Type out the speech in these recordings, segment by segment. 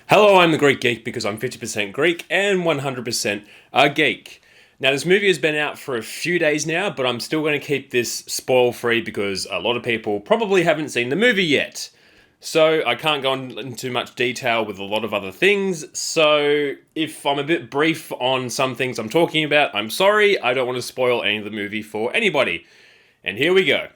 Hello, I'm the Greek Geek because I'm 50% Greek and 100% a geek. Now, this movie has been out for a few days now, but I'm still going to keep this spoil free because a lot of people probably haven't seen the movie yet. So, I can't go into much detail with a lot of other things. So, if I'm a bit brief on some things I'm talking about, I'm sorry. I don't want to spoil any of the movie for anybody. And here we go.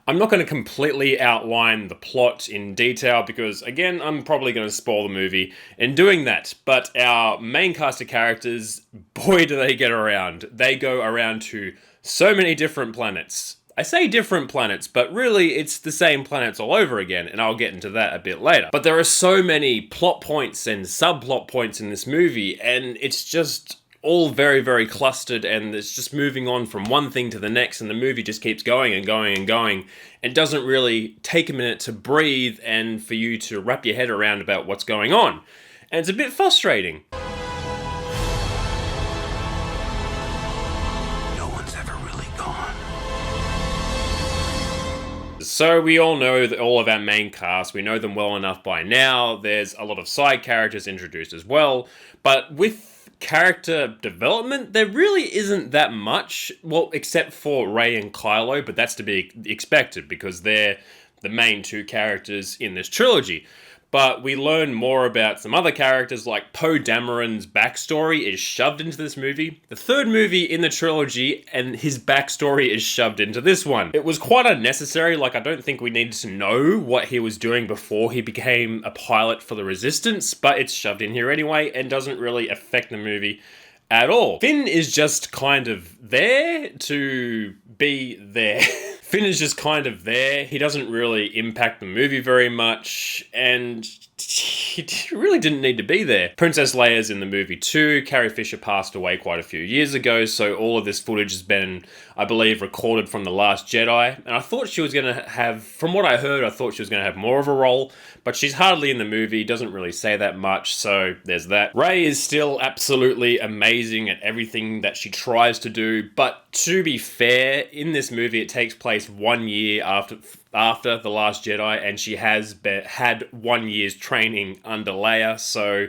I'm not going to completely outline the plot in detail because, again, I'm probably going to spoil the movie in doing that. But our main cast of characters, boy, do they get around. They go around to so many different planets. I say different planets, but really it's the same planets all over again, and I'll get into that a bit later. But there are so many plot points and subplot points in this movie, and it's just all very, very clustered, and it's just moving on from one thing to the next, and the movie just keeps going and going and going. It doesn't really take a minute to breathe and for you to wrap your head around about what's going on. And it's a bit frustrating. No one's ever really gone. So we all know that all of our main cast, we know them well enough by now. There's a lot of side characters introduced as well, but with character development, there really isn't that much. Well, except for Rey and Kylo, but that's to be expected because they're the main two characters in this trilogy. But we learn more about some other characters, like Poe Dameron's backstory is shoved into this movie. The third movie in the trilogy, and his backstory is shoved into this one. It was quite unnecessary. Like, I don't think we needed to know what he was doing before he became a pilot for the Resistance, but it's shoved in here anyway and doesn't really affect the movie at all. Finn is just kind of there to be there. Finn is just kind of there. He doesn't really impact the movie very much, and he really didn't need to be there. Princess Leia's in the movie too. Carrie Fisher passed away quite a few years ago, so all of this footage has been, I believe, recorded from The Last Jedi. And I thought she was going to have, from what I heard, I thought she was going to have more of a role, but she's hardly in the movie, doesn't really say that much, so there's that. Rey is still absolutely amazing at everything that she tries to do, but to be fair, in this movie it takes place 1 year after The Last Jedi, and she has had 1 year's training under Leia, so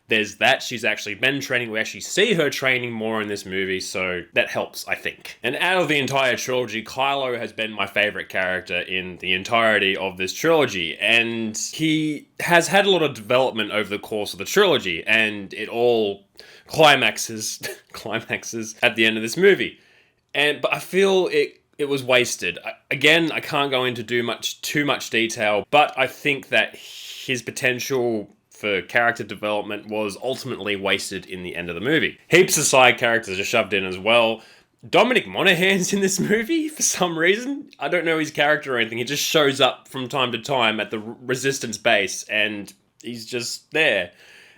there's that. She's actually been training. We actually see her training more in this movie, so that helps, I think. And out of the entire trilogy, Kylo has been my favorite character in the entirety of this trilogy, and he has had a lot of development over the course of the trilogy, and it all climaxes at the end of this movie. But I feel it was wasted. Again, I can't go into too much detail, but I think that his potential for character development was ultimately wasted in the end of the movie. Heaps of side characters are shoved in as well. Dominic Monaghan's in this movie for some reason. I don't know his character or anything. He just shows up from time to time at the Resistance base, and he's just there.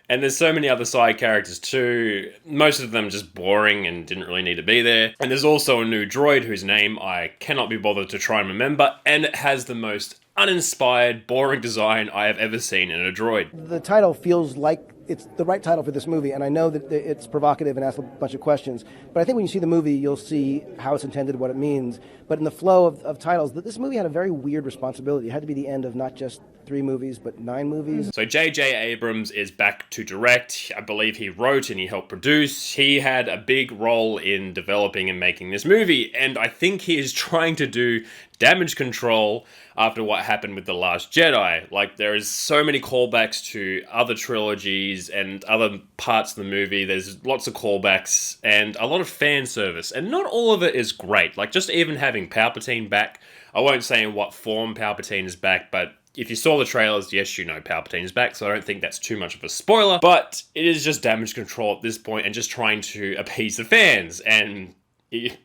And there's so many other side characters too. Most of them just boring and didn't really need to be there. And there's also a new droid whose name I cannot be bothered to try and remember, and it has the most uninspired, boring design I have ever seen in a droid. The title feels like it's the right title for this movie, and I know that it's provocative and asks a bunch of questions, but I think when you see the movie, you'll see how it's intended, what it means. But in the flow of titles, this movie had a very weird responsibility. It had to be the end of not just 3 movies, but 9 movies. So J.J. Abrams is back to direct. I believe he wrote and he helped produce. He had a big role in developing and making this movie, and I think he is trying to do damage control after what happened with The Last Jedi. Like, there is so many callbacks to other trilogies and other parts of the movie. There's lots of callbacks and a lot of fan service, and not all of it is great. Like, just even having Palpatine back, I won't say in what form Palpatine is back, but if you saw the trailers, yes, you know Palpatine is back, so I don't think that's too much of a spoiler, but it is just damage control at this point and just trying to appease the fans, and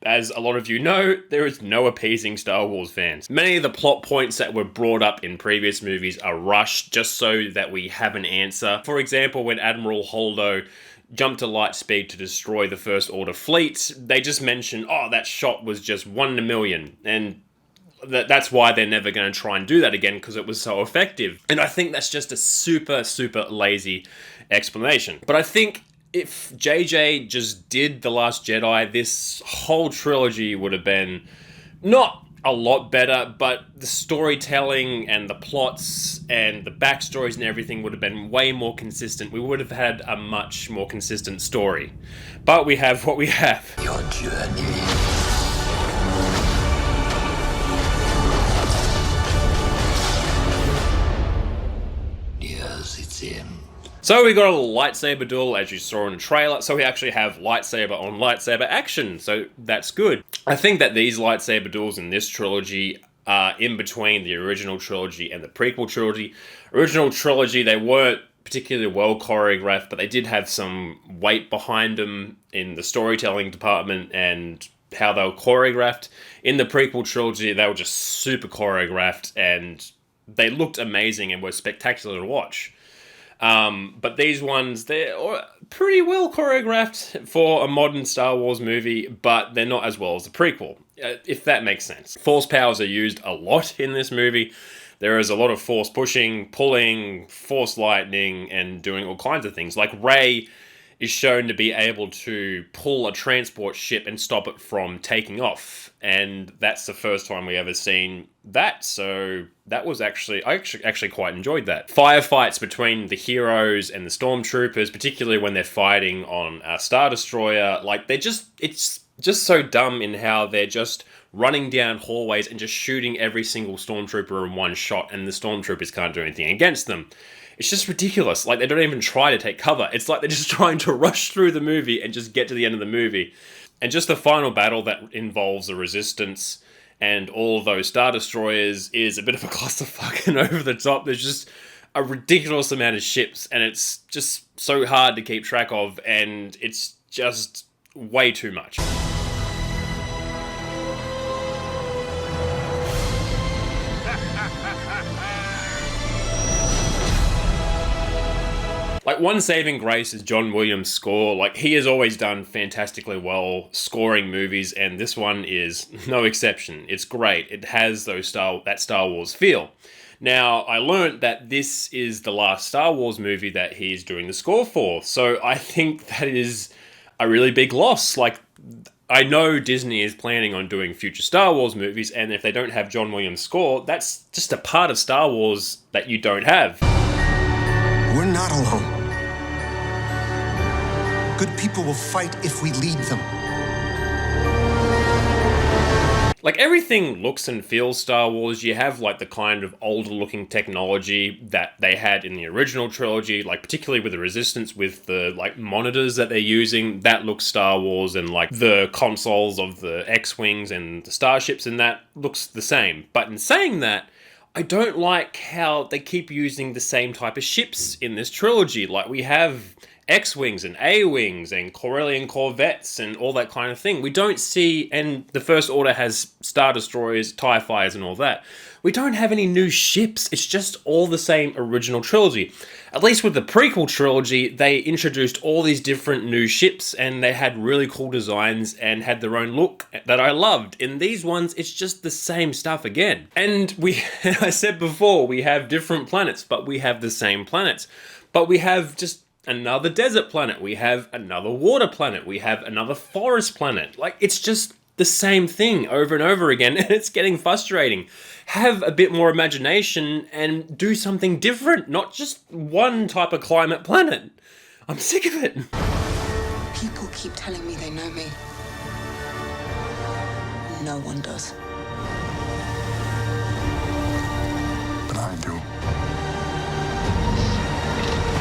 as a lot of you know, there is no appeasing Star Wars fans. Many of the plot points that were brought up in previous movies are rushed just so that we have an answer. For example, when Admiral Holdo jumped to light speed to destroy the First Order fleet, they just mentioned, oh, that shot was just 1 in a million, and that's why they're never going to try and do that again, because it was so effective. And I think that's just a super, super lazy explanation. But I think if JJ just did The Last Jedi, this whole trilogy would have been not a lot better, but the storytelling and the plots and the backstories and everything would have been way more consistent. We would have had a much more consistent story. But we have what we have. Your journey. Yes, it's in. So we got a lightsaber duel, as you saw in the trailer. So we actually have lightsaber on lightsaber action. So that's good. I think that these lightsaber duels in this trilogy are in between the original trilogy and the prequel trilogy. Original trilogy, they weren't particularly well choreographed, but they did have some weight behind them in the storytelling department and how they were choreographed. In the prequel trilogy, they were just super choreographed and they looked amazing and were spectacular to watch. But these ones, they're pretty well choreographed for a modern Star Wars movie, but they're not as well as the prequel, if that makes sense. Force powers are used a lot in this movie. There is a lot of force pushing, pulling, force lightning, and doing all kinds of things. Like Rey is shown to be able to pull a transport ship and stop it from taking off. And that's the first time we ever seen that. So that was I actually quite enjoyed that. Firefights between the heroes and the stormtroopers, particularly when they're fighting on a Star Destroyer, like it's just so dumb in how they're just running down hallways and just shooting every single stormtrooper in one shot, and the stormtroopers can't do anything against them. It's just ridiculous. Like, they don't even try to take cover. It's like they're just trying to rush through the movie and just get to the end of the movie. And just the final battle that involves the Resistance and all of those Star Destroyers is a bit of a clusterfuck and over the top. There's just a ridiculous amount of ships, and it's just so hard to keep track of, and it's just way too much. Like, one saving grace is John Williams' score. Like, he has always done fantastically well scoring movies, and this one is no exception. It's great. It has that Star Wars feel. Now, I learned that this is the last Star Wars movie that he's doing the score for, so I think that is a really big loss. Like, I know Disney is planning on doing future Star Wars movies, and if they don't have John Williams' score, that's just a part of Star Wars that you don't have. We're not alone. Good people will fight if we lead them. Like, everything looks and feels Star Wars. You have, like, the kind of older-looking technology that they had in the original trilogy, like, particularly with the Resistance, with the, like, monitors that they're using. That looks Star Wars, and, like, the consoles of the X-Wings and the starships, and that looks the same. But in saying that, I don't like how they keep using the same type of ships in this trilogy. Like, we have X-Wings and A-Wings and Corellian Corvettes and all that kind of thing. We don't see, and the First Order has Star Destroyers, TIE Fighters and all that. We don't have any new ships. It's just all the same original trilogy. At least with the prequel trilogy, they introduced all these different new ships and they had really cool designs and had their own look that I loved. In these ones, it's just the same stuff again. And I said before, we have different planets, but we have the same planets. But we have just another desert planet. We have another water planet. We have another forest planet. Like, it's just the same thing over and over again, and it's getting frustrating. Have a bit more imagination and do something different, not just one type of climate planet. I'm sick of it. People keep telling me they know me. No one does. But I do.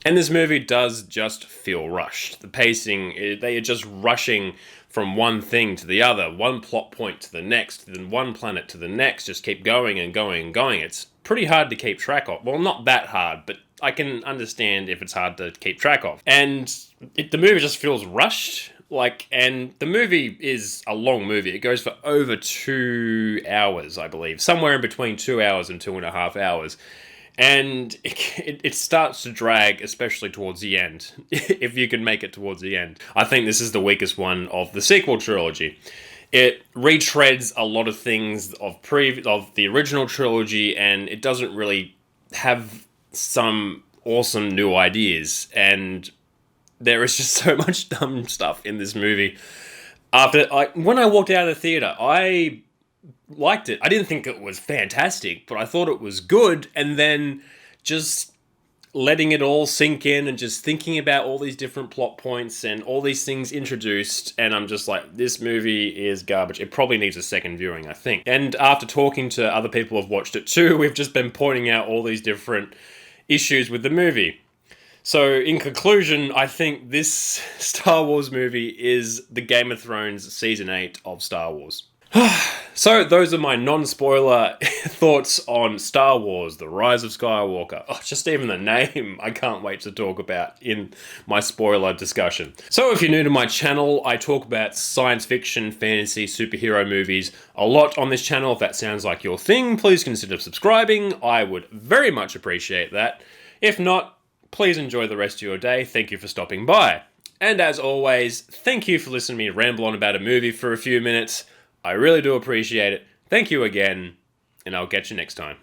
And this movie does just feel rushed. The pacing, they are just rushing from one thing to the other, one plot point to the next, then one planet to the next, just keep going and going and going. It's pretty hard to keep track of. Well, not that hard, but I can understand if it's hard to keep track of. And the movie just feels rushed. And the movie is a long movie. It goes for over 2 hours, I believe. Somewhere in between 2 hours and 2.5 hours. And it starts to drag, especially towards the end, if you can make it towards the end. I think this is the weakest one of the sequel trilogy. It retreads a lot of things of the original trilogy, and it doesn't really have some awesome new ideas, and there is just so much dumb stuff in this movie. When I walked out of the theater, I liked it. I didn't think it was fantastic, but I thought it was good, and then just letting it all sink in and just thinking about all these different plot points and all these things introduced, and I'm just like, this movie is garbage. It probably needs a second viewing, I think. And after talking to other people who've watched it too, we've just been pointing out all these different issues with the movie. So, in conclusion, I think this Star Wars movie is the Game of Thrones Season 8 of Star Wars. So, those are my non-spoiler thoughts on Star Wars, The Rise of Skywalker. Oh, just even the name, I can't wait to talk about in my spoiler discussion. So, if you're new to my channel, I talk about science fiction, fantasy, superhero movies a lot on this channel. If that sounds like your thing, please consider subscribing. I would very much appreciate that. If not, please enjoy the rest of your day. Thank you for stopping by. And as always, thank you for listening to me ramble on about a movie for a few minutes. I really do appreciate it. Thank you again, and I'll catch you next time.